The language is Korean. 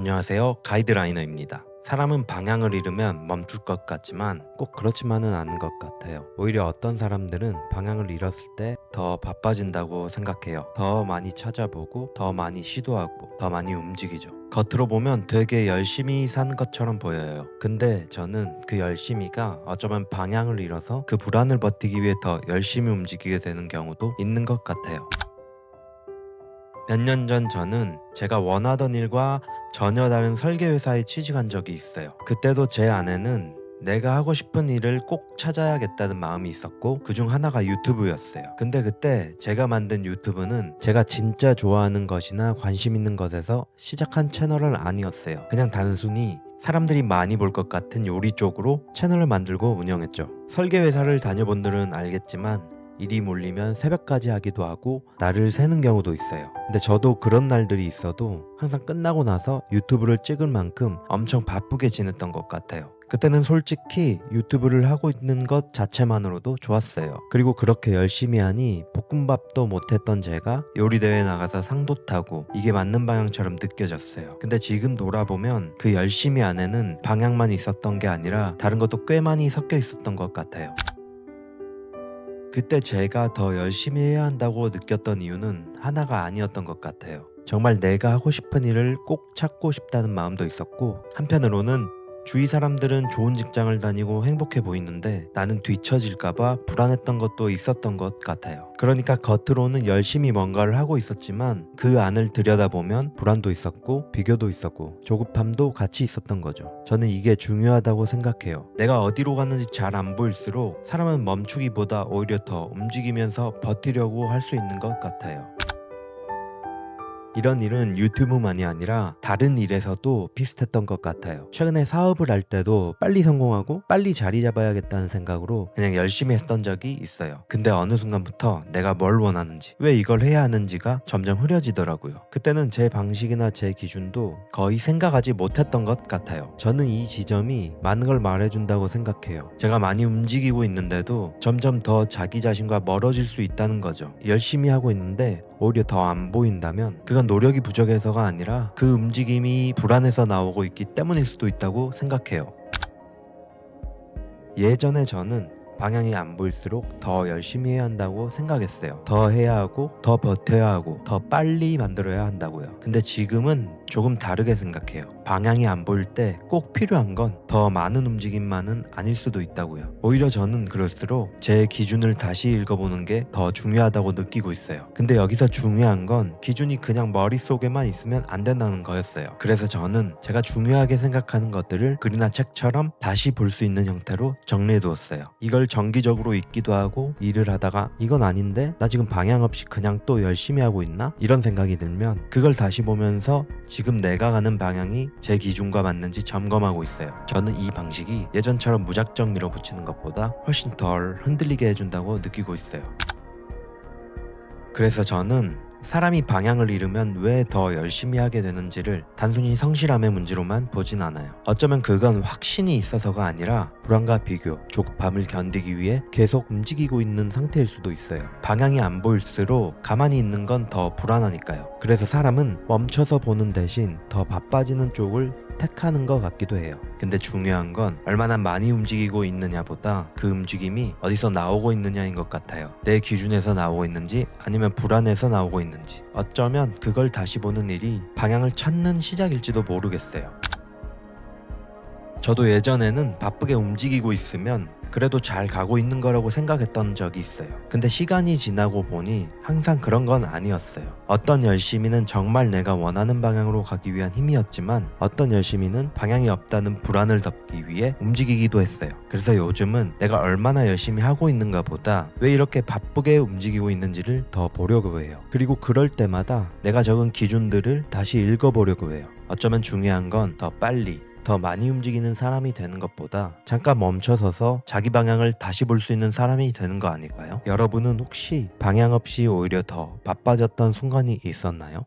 안녕하세요. 가이드라이너입니다. 사람은 방향을 잃으면 멈출 것 같지만 꼭 그렇지만은 않은 것 같아요. 오히려 어떤 사람들은 방향을 잃었을 때 더 바빠진다고 생각해요. 더 많이 찾아보고 더 많이 시도하고 더 많이 움직이죠. 겉으로 보면 되게 열심히 사는 것처럼 보여요. 근데 저는 그 열심히가 어쩌면 방향을 잃어서 그 불안을 버티기 위해 더 열심히 움직이게 되는 경우도 있는 것 같아요. 몇 년 전 저는 제가 원하던 일과 전혀 다른 설계 회사에 취직한 적이 있어요. 그때도 제 안에는 내가 하고 싶은 일을 꼭 찾아야겠다는 마음이 있었고 그중 하나가 유튜브였어요. 근데 그때 제가 만든 유튜브는 제가 진짜 좋아하는 것이나 관심 있는 것에서 시작한 채널은 아니었어요. 그냥 단순히 사람들이 많이 볼 것 같은 요리 쪽으로 채널을 만들고 운영했죠. 설계 회사를 다녀본 분들은 알겠지만 일이 몰리면 새벽까지 하기도 하고 날을 새는 경우도 있어요. 근데 저도 그런 날들이 있어도 항상 끝나고 나서 유튜브를 찍을 만큼 엄청 바쁘게 지냈던 것 같아요. 그때는 솔직히 유튜브를 하고 있는 것 자체만으로도 좋았어요. 그리고 그렇게 열심히 하니 볶음밥도 못했던 제가 요리대회 나가서 상도 타고 이게 맞는 방향처럼 느껴졌어요. 근데 지금 돌아보면 그 열심히 안에는 방향만 있었던 게 아니라 다른 것도 꽤 많이 섞여 있었던 것 같아요. 그때 제가 더 열심히 해야 한다고 느꼈던 이유는 하나가 아니었던 것 같아요. 정말 내가 하고 싶은 일을 꼭 찾고 싶다는 마음도 있었고, 한편으로는 주위 사람들은 좋은 직장을 다니고 행복해 보이는데 나는 뒤처질까봐 불안했던 것도 있었던 것 같아요. 그러니까 겉으로는 열심히 뭔가를 하고 있었지만 그 안을 들여다보면 불안도 있었고 비교도 있었고 조급함도 같이 있었던 거죠. 저는 이게 중요하다고 생각해요. 내가 어디로 가는지 잘 안 보일수록 사람은 멈추기보다 오히려 더 움직이면서 버티려고 할 수 있는 것 같아요. 이런 일은 유튜브만이 아니라 다른 일에서도 비슷했던 것 같아요. 최근에 사업을 할 때도 빨리 성공하고 빨리 자리 잡아야겠다는 생각으로 그냥 열심히 했던 적이 있어요. 근데 어느 순간부터 내가 뭘 원하는지, 왜 이걸 해야 하는지가 점점 흐려지더라고요. 그때는 제 방식이나 제 기준도 거의 생각하지 못했던 것 같아요. 저는 이 지점이 많은 걸 말해준다고 생각해요. 제가 많이 움직이고 있는데도 점점 더 자기 자신과 멀어질 수 있다는 거죠. 열심히 하고 있는데 오히려 더 안 보인다면 그건 노력이 부족해서가 아니라 그 움직임이 불안해서 나오고 있기 때문일 수도 있다고 생각해요. 예전에 저는 방향이 안 보일수록 더 열심히 해야 한다고 생각했어요. 더 해야 하고 더 버텨야 하고 더 빨리 만들어야 한다고요. 근데 지금은 조금 다르게 생각해요. 방향이 안 보일 때 꼭 필요한 건 더 많은 움직임만은 아닐 수도 있다고요. 오히려 저는 그럴수록 제 기준을 다시 읽어보는 게 더 중요하다고 느끼고 있어요. 근데 여기서 중요한 건 기준이 그냥 머릿속에만 있으면 안 된다는 거였어요. 그래서 저는 제가 중요하게 생각하는 것들을 글이나 책처럼 다시 볼 수 있는 형태로 정리해 두었어요. 이걸 정기적으로 읽기도 하고 일을 하다가 이건 아닌데 나 지금 방향 없이 그냥 또 열심히 하고 있나? 이런 생각이 들면 그걸 다시 보면서 지금 내가 가는 방향이 제 기준과 맞는지 점검하고 있어요. 저는 이 방식이 예전처럼 무작정 밀어붙이는 것보다 훨씬 덜 흔들리게 해준다고 느끼고 있어요. 그래서 저는 사람이 방향을 잃으면 왜 더 열심히 하게 되는지를 단순히 성실함의 문제로만 보진 않아요. 어쩌면 그건 확신이 있어서가 아니라 불안과 비교, 조급함을 견디기 위해 계속 움직이고 있는 상태일 수도 있어요. 방향이 안 보일수록 가만히 있는 건 더 불안하니까요. 그래서 사람은 멈춰서 보는 대신 더 바빠지는 쪽을 택하는 것 같기도 해요. 근데 중요한 건 얼마나 많이 움직이고 있느냐보다 그 움직임이 어디서 나오고 있느냐인 것 같아요. 내 기준에서 나오고 있는지 아니면 불안해서 나오고 있는지, 어쩌면 그걸 다시 보는 일이 방향을 찾는 시작일지도 모르겠어요. 저도 예전에는 바쁘게 움직이고 있으면 그래도 잘 가고 있는 거라고 생각했던 적이 있어요. 근데 시간이 지나고 보니 항상 그런 건 아니었어요. 어떤 열심히는 정말 내가 원하는 방향으로 가기 위한 힘이었지만 어떤 열심히는 방향이 없다는 불안을 덮기 위해 움직이기도 했어요. 그래서 요즘은 내가 얼마나 열심히 하고 있는가 보다 왜 이렇게 바쁘게 움직이고 있는지를 더 보려고 해요. 그리고 그럴 때마다 내가 적은 기준들을 다시 읽어보려고 해요. 어쩌면 중요한 건 더 빨리 더 많이 움직이는 사람이 되는 것보다 잠깐 멈춰서서 자기 방향을 다시 볼 수 있는 사람이 되는 거 아닐까요? 여러분은 혹시 방향 없이 오히려 더 바빠졌던 순간이 있었나요?